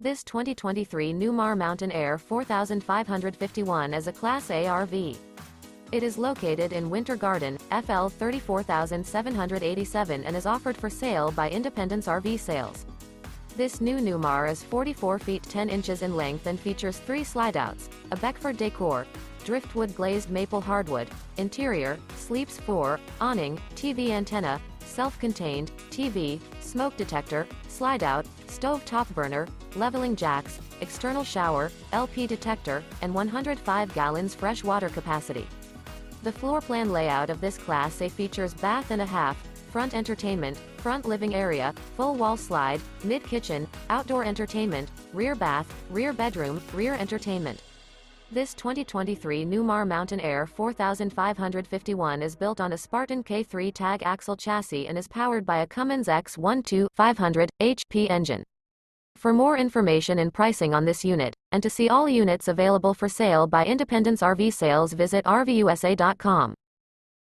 This 2023 Newmar Mountain Aire 4551 is a Class A RV. It is located in Winter Garden, FL 34787 and is offered for sale by Independence RV Sales. This new Newmar is 44 feet 10 inches in length and features 3 slideouts, a Beckford Decor, Driftwood Glazed Maple Hardwood, interior, sleeps 4, awning, TV antenna, self-contained, TV, smoke detector, slideout, stove top burner, leveling jacks, external shower, LP detector, and 105 gallons fresh water capacity. The floor plan layout of this Class A features bath and a half, front entertainment, front living area, full wall slide, mid-kitchen, outdoor entertainment, rear bath, rear bedroom, rear entertainment. This 2023 Newmar Mountain Aire 4551 is built on a Spartan K3 Tag Axle chassis and is powered by a Cummins X12 500 HP engine. For more information and pricing on this unit, and to see all units available for sale by Independence RV Sales, visit RVUSA.com.